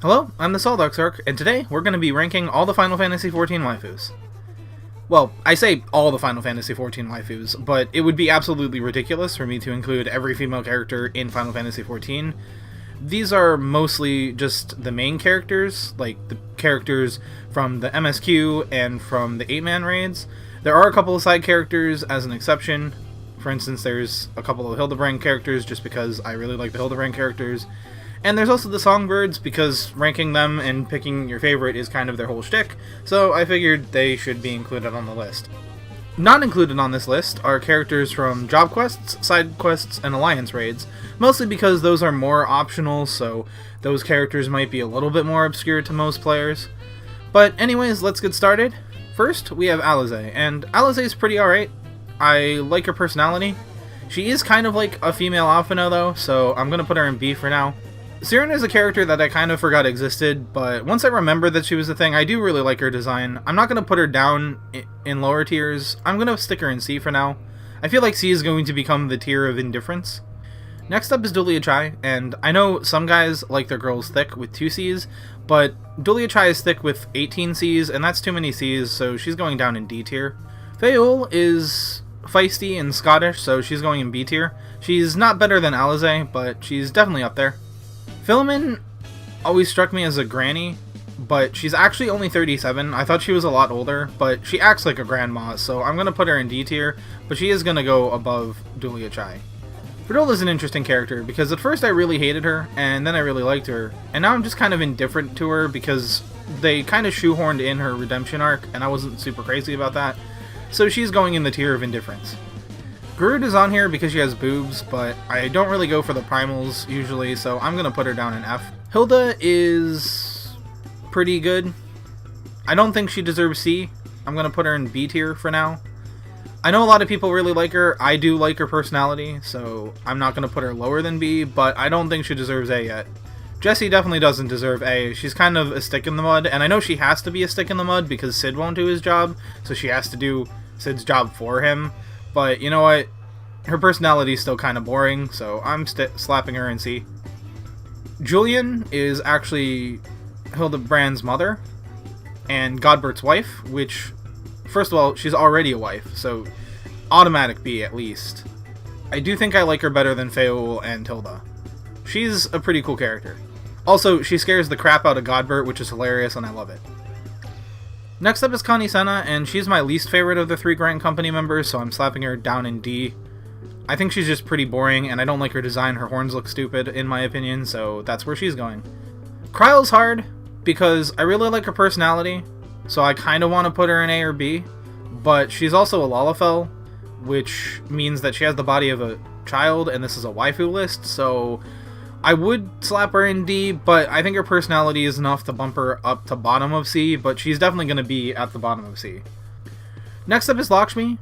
Hello, I'm the Soldoxarch, and today we're going to be ranking all the Final Fantasy XIV waifus. Well, I say all the Final Fantasy XIV waifus, but it would be absolutely ridiculous for me to include every female character in Final Fantasy XIV. These are mostly just the main characters, like the characters from the MSQ and from the 8-man raids. There are a couple of side characters as an exception. For instance, there's a couple of Hildebrand characters just because I really like the Hildebrand characters. And there's also the Songbirds, because ranking them and picking your favorite is kind of their whole shtick, so I figured they should be included on the list. Not included on this list are characters from job quests, side quests, and alliance raids, mostly because those are more optional, so those characters might be a little bit more obscure to most players. But anyways, let's get started. First, we have Alisaie, and Alisai's pretty alright. I like her personality. She is kind of like a female Alphino though, so I'm gonna put her in B for now. Siren is a character that I kind of forgot existed, but once I remembered that she was a thing, I do really like her design. I'm not going to put her down in lower tiers. I'm going to stick her in C for now. I feel like C is going to become the tier of indifference. Next up is Dulia Chai, and I know some guys like their girls thick with 2 Cs, but Dulia Chai is thick with 18 Cs, and that's too many Cs, so she's going down in D tier. Fayoul is feisty and Scottish, so she's going in B tier. She's not better than Alisaie, but she's definitely up there. Philomen always struck me as a granny, but she's actually only 37. I thought she was a lot older, but she acts like a grandma, so I'm going to put her in D tier, but she is going to go above Dulia Chai. Fridole is an interesting character, because at first I really hated her, and then I really liked her, and now I'm just kind of indifferent to her because they kind of shoehorned in her redemption arc, and I wasn't super crazy about that, so she's going in the tier of indifference. Garud is on here because she has boobs, but I don't really go for the primals usually, so I'm going to put her down in F. Hilda is pretty good. I don't think she deserves C. I'm going to put her in B tier for now. I know a lot of people really like her. I do like her personality, so I'm not going to put her lower than B, but I don't think she deserves A yet. Jessie definitely doesn't deserve A. She's kind of a stick in the mud, and I know she has to be a stick in the mud because Sid won't do his job, so she has to do Sid's job for him. But you know what? Her personality is still kind of boring, so I'm slapping her in C. Julian is actually Hildebrand's mother and Godbert's wife, which, first of all, she's already a wife, so automatic B at least. I do think I like her better than Fayoul and Hilda. She's a pretty cool character. Also, she scares the crap out of Godbert, which is hilarious, and I love it. Next up is Connie Senna, and she's my least favorite of the 3 Grant Company members, so I'm slapping her down in D. I think she's just pretty boring, and I don't like her design. Her horns look stupid, in my opinion, so that's where she's going. Kryle's hard, because I really like her personality, so I kind of want to put her in A or B, but she's also a Lalafell, which means that she has the body of a child, and this is a waifu list, so I would slap her in D, but I think her personality is enough to bump her up to bottom of C, but she's definitely going to be at the bottom of C. Next up is Lakshmi,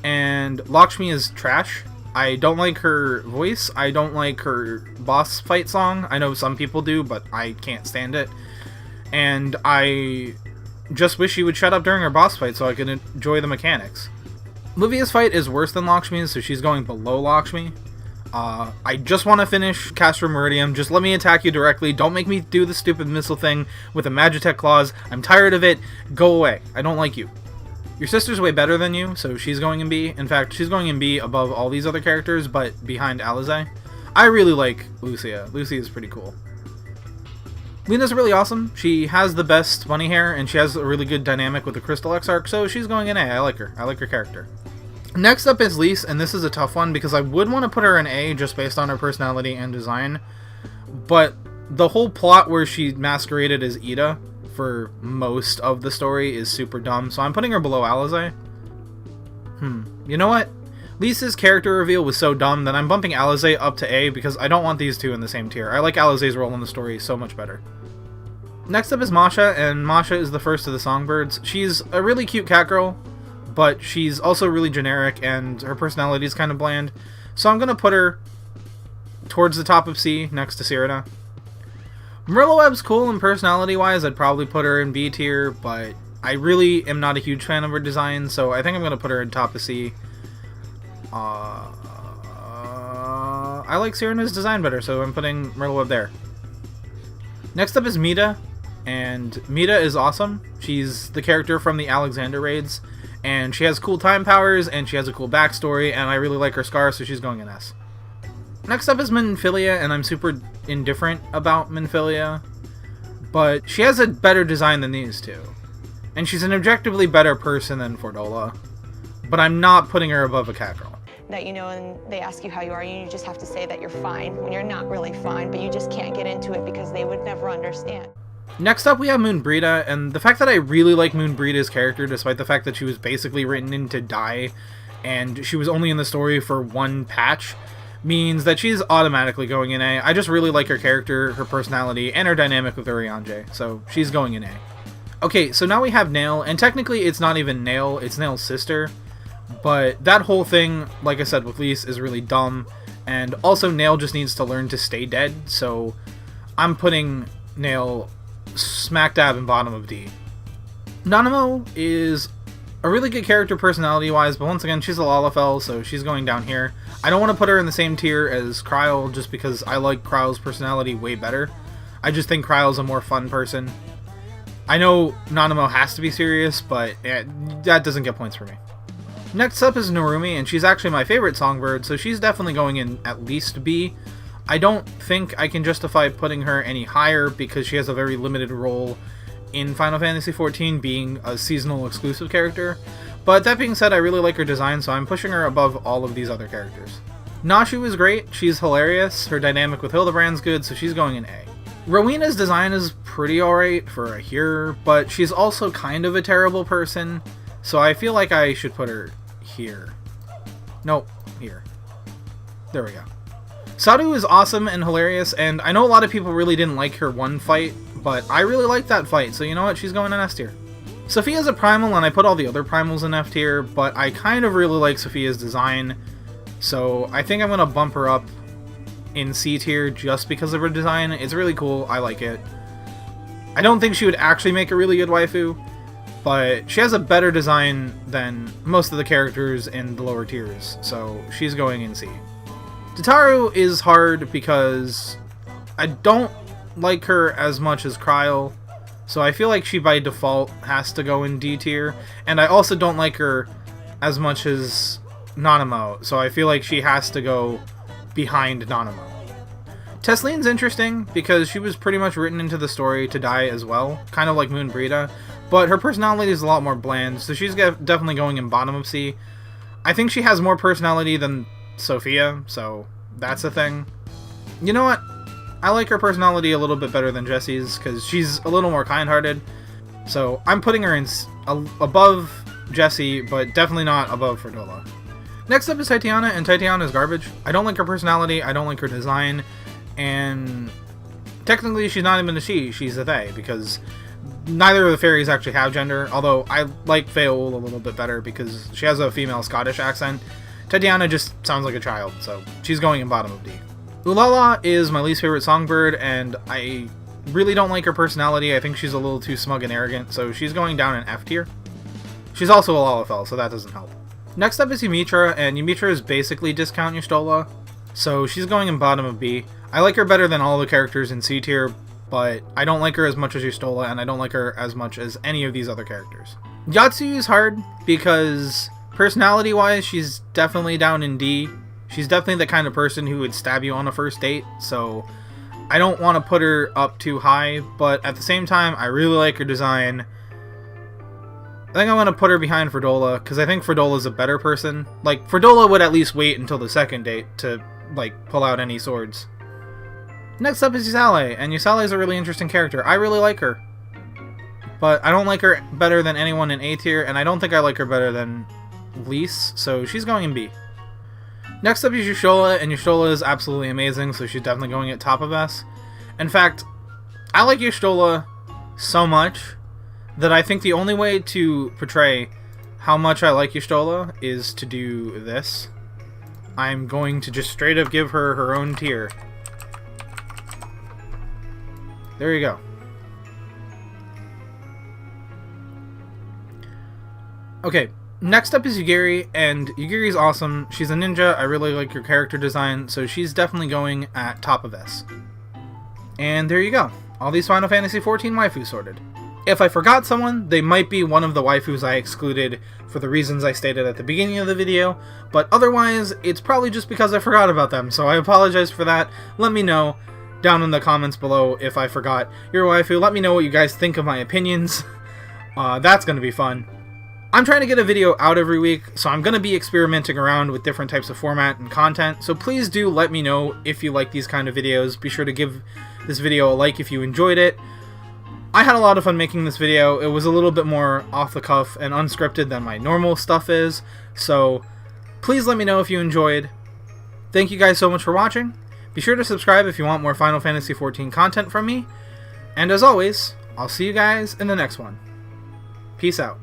and Lakshmi is trash. I don't like her voice, I don't like her boss fight song. I know some people do, but I can't stand it. And I just wish she would shut up during her boss fight so I could enjoy the mechanics. Livia's fight is worse than Lakshmi's, so she's going below Lakshmi. I just want to finish Castor Meridium. Just let me attack you directly. Don't make me do the stupid missile thing with the Magitech claws. I'm tired of it. Go away. I don't like you. Your sister's way better than you, so she's going in B. In fact, she's going in B above all these other characters, but behind Alisaie. I really like Lucia. Lucia is pretty cool. Lena's really awesome. She has the best bunny hair, and she has a really good dynamic with the Crystal Exarch, so she's going in A. I like her. I like her character. Next up is Lise, and this is a tough one because I would want to put her in A just based on her personality and design, but the whole plot where she masqueraded as Ida for most of the story is super dumb, so I'm putting her below Alisaie. You know what? Lisa's character reveal was so dumb that I'm bumping Alisaie up to A because I don't want these two in the same tier. I like Alisaie's role in the story so much better. Next up is Masha, and Masha is the first of the Songbirds. She's a really cute cat girl, but she's also really generic, and her personality is kind of bland. So I'm going to put her towards the top of C, next to Cyrano. Merloweb's cool, and personality-wise, I'd probably put her in B tier, but I really am not a huge fan of her design, so I think I'm going to put her in top of C. I like Cyrano's design better, so I'm putting Merloweb there. Next up is Mita, and Mita is awesome. She's the character from the Alexander raids, and she has cool time powers, and she has a cool backstory, and I really like her scar, so she's going in S. Next up is Minfilia, and I'm super indifferent about Minfilia, but she has a better design than these two. And she's an objectively better person than Fordola, but I'm not putting her above a cat girl. That you know, and they ask you how you are, and you just have to say that you're fine when you're not really fine, but you just can't get into it because they would never understand. Next up we have Moonbrita, and the fact that I really like Moonbrita's character, despite the fact that she was basically written in to die, and she was only in the story for one patch, means that she's automatically going in A. I just really like her character, her personality, and her dynamic with Urianger, so she's going in A. Okay, so now we have Nail, and technically it's not even Nail, it's Nail's sister, but that whole thing, like I said with Lise, is really dumb, and also Nail just needs to learn to stay dead, so I'm putting Nail smack dab in bottom of D. Nanamo is a really good character personality-wise, but once again, she's a Lalafell, so she's going down here. I don't want to put her in the same tier as Kryl, just because I like Kryl's personality way better. I just think Kryl's a more fun person. I know Nanamo has to be serious, but that doesn't get points for me. Next up is Narumi, and she's actually my favorite songbird, so she's definitely going in at least B. I don't think I can justify putting her any higher because she has a very limited role in Final Fantasy XIV, being a seasonal exclusive character. But that being said, I really like her design, so I'm pushing her above all of these other characters. Nashu is great, she's hilarious, her dynamic with Hildebrand's good, so she's going in A. Rowena's design is pretty alright for a hearer, but she's also kind of a terrible person, so I feel like I should put her here. Nope, here. There we go. Sadu is awesome and hilarious, and I know a lot of people really didn't like her one fight, but I really liked that fight, so you know what, she's going in S tier. Sophia's a primal, and I put all the other primals in F tier, but I kind of really like Sophia's design, so I think I'm going to bump her up in C tier just because of her design. It's really cool, I like it. I don't think she would actually make a really good waifu, but she has a better design than most of the characters in the lower tiers, so she's going in C. Tataru is hard because I don't like her as much as Kryl, so I feel like she by default has to go in D tier, and I also don't like her as much as Nanamo, so I feel like she has to go behind Nanamo. Teslene's interesting because she was pretty much written into the story to die as well, kind of like Moonbrita, but her personality is a lot more bland, so she's definitely going in bottom of C. I think she has more personality than Sophia, so that's a thing. You know what? I like her personality a little bit better than Jessie's, because she's a little more kind-hearted, so I'm putting her in above Jessie, but definitely not above Fordola. Next up is Titiana, and Titiana is garbage. I don't like her personality, I don't like her design, and technically she's not even a she, she's a they, because neither of the fairies actually have gender, although I like Feol a little bit better because she has a female Scottish accent. Titiana just sounds like a child, so she's going in bottom of D. Ulala is my least favorite songbird, and I really don't like her personality. I think she's a little too smug and arrogant, so she's going down in F tier. She's also a Lalafell, so that doesn't help. Next up is Ymitra, and Ymitra is basically discount Y'shtola, so she's going in bottom of B. I like her better than all the characters in C tier, but I don't like her as much as Y'shtola, and I don't like her as much as any of these other characters. Yatsu is hard because personality-wise, she's definitely down in D. She's definitely the kind of person who would stab you on a first date, so I don't want to put her up too high, but at the same time, I really like her design. I think I'm going to put her behind Fordola, because I think Fordola's a better person. Like, Fordola would at least wait until the second date to, like, pull out any swords. Next up is Yusale, and Yusale is a really interesting character. I really like her, but I don't like her better than anyone in A tier, and I don't think I like her better than Lise, so she's going in B. Next up is Y'shtola, and Y'shtola is absolutely amazing, so she's definitely going at top of S. In fact, I like Y'shtola so much that I think the only way to portray how much I like Y'shtola is to do this. I'm going to just straight up give her her own tier. There you go. Okay, next up is Yugiri, and Yugiri's awesome. She's a ninja. I really like her character design, so she's definitely going at top of S. And there you go. all these Final Fantasy XIV waifus sorted. If I forgot someone, they might be one of the waifus I excluded for the reasons I stated at the beginning of the video, but otherwise, it's probably just because I forgot about them, so I apologize for that. Let me know down in the comments below if I forgot your waifu. Let me know what you guys think of my opinions. That's going to be fun. I'm trying to get a video out every week, so I'm going to be experimenting around with different types of format and content, so please do let me know if you like these kind of videos. Be sure to give this video a like if you enjoyed it. I had a lot of fun making this video. It was a little bit more off the cuff and unscripted than my normal stuff is, so please let me know if you enjoyed. Thank you guys so much for watching. Be sure to subscribe if you want more Final Fantasy XIV content from me, and as always, I'll see you guys in the next one. Peace out.